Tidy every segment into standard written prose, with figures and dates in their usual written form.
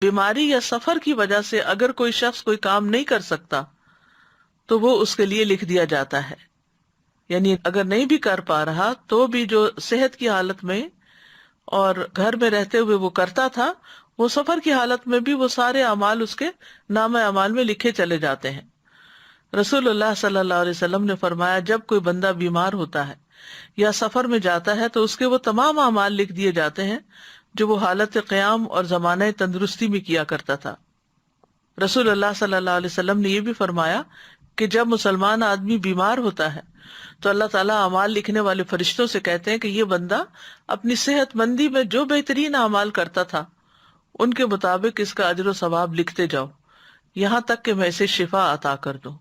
بیماری یا سفر کی وجہ سے اگر کوئی شخص کوئی کام نہیں کر سکتا تو وہ اس کے لیے لکھ دیا جاتا ہے. یعنی اگر نہیں بھی کر پا رہا تو بھی جو صحت کی حالت میں اور گھر میں رہتے ہوئے وہ کرتا تھا، وہ سفر کی حالت میں بھی وہ سارے اعمال اس کے نامہ اعمال میں لکھے چلے جاتے ہیں. رسول اللہ صلی اللہ علیہ وسلم نے فرمایا جب کوئی بندہ بیمار ہوتا ہے یا سفر میں جاتا ہے تو اس کے وہ تمام اعمال لکھ دیے جاتے ہیں جو وہ حالت قیام اور زمانہ تندرستی میں کیا کرتا تھا. رسول اللہ صلی اللہ علیہ وسلم نے یہ بھی فرمایا کہ جب مسلمان آدمی بیمار ہوتا ہے تو اللہ تعالیٰ اعمال لکھنے والے فرشتوں سے کہتے ہیں کہ یہ بندہ اپنی صحت مندی میں جو بہترین اعمال کرتا تھا ان کے مطابق اس کا اجر و ثواب لکھتے جاؤ یہاں تک کہ میں اسے شفا عطا کر دوں.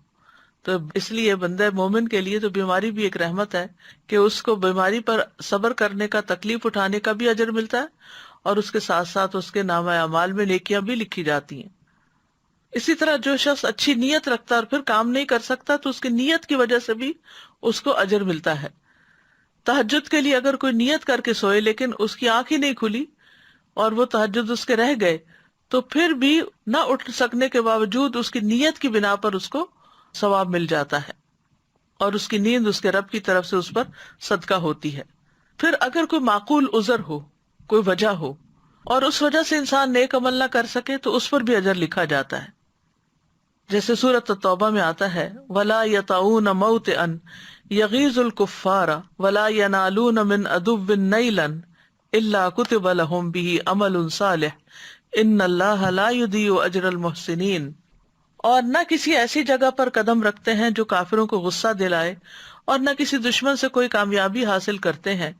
تو اس لیے بندہ مومن کے لیے تو بیماری بھی ایک رحمت ہے کہ اس کو بیماری پر صبر کرنے کا، تکلیف اٹھانے کا بھی اجر ملتا ہے اور اس کے ساتھ ساتھ اس کے نامہ اعمال میں نیکیاں بھی لکھی جاتی ہیں. اسی طرح جو شخص اچھی نیت رکھتا ہے اور پھر کام نہیں کر سکتا تو اس کی نیت کی وجہ سے بھی اس کو اجر ملتا ہے. تہجد کے لیے اگر کوئی نیت کر کے سوئے لیکن اس کی آنکھ ہی نہیں کھلی اور وہ تہجد اس کے رہ گئے تو پھر بھی نہ اٹھ سکنے کے باوجود اس کی نیت کی بنا پر اس کو ثواب مل جاتا ہے اور اس کی نیند اس کے رب کی طرف سے اس پر صدقہ ہوتی ہے. پھر اگر کوئی معقول عذر ہو، کوئی وجہ ہو اور اس وجہ سے انسان نیک عمل نہ کر سکے تو اس پر بھی اجر لکھا جاتا ہے. جیسے سورۃ التوبہ میں آتا ہے وَلَا يَطَعُونَ مَوْطِئًا يَغِيظُ الْكُفَّارَ وَلَا يَنَالُونَ مِنْ عَدُوٍّ نَيْلًا إِلَّا كُتِبَ لَهُمْ بِهِ عَمَلٌ صَالِحٌ إِنَّ اللَّهَ لَا يُضِيعُ أَجْرَ الْمُحْسِنِينَ. اور نہ کسی ایسی جگہ پر قدم رکھتے ہیں جو کافروں کو غصہ دلائے اور نہ کسی دشمن سے کوئی کامیابی حاصل کرتے ہیں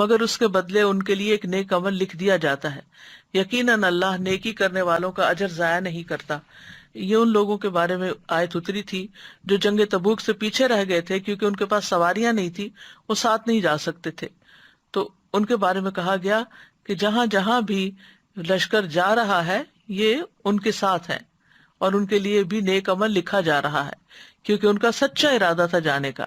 مگر اس کے بدلے ان کے لیے ایک نیک عمل لکھ دیا جاتا ہے. یقیناً اللہ نیکی کرنے والوں کا اجر ضائع نہیں کرتا. یہ ان لوگوں کے بارے میں آیت اتری تھی جو جنگ تبوک سے پیچھے رہ گئے تھے کیونکہ ان کے پاس سواریاں نہیں تھی، وہ ساتھ نہیں جا سکتے تھے. تو ان کے بارے میں کہا گیا کہ جہاں جہاں بھی لشکر جا رہا ہے یہ ان کے ساتھ ہے اور ان کے لیے بھی نیک عمل لکھا جا رہا ہے کیونکہ ان کا سچا ارادہ تھا جانے کا.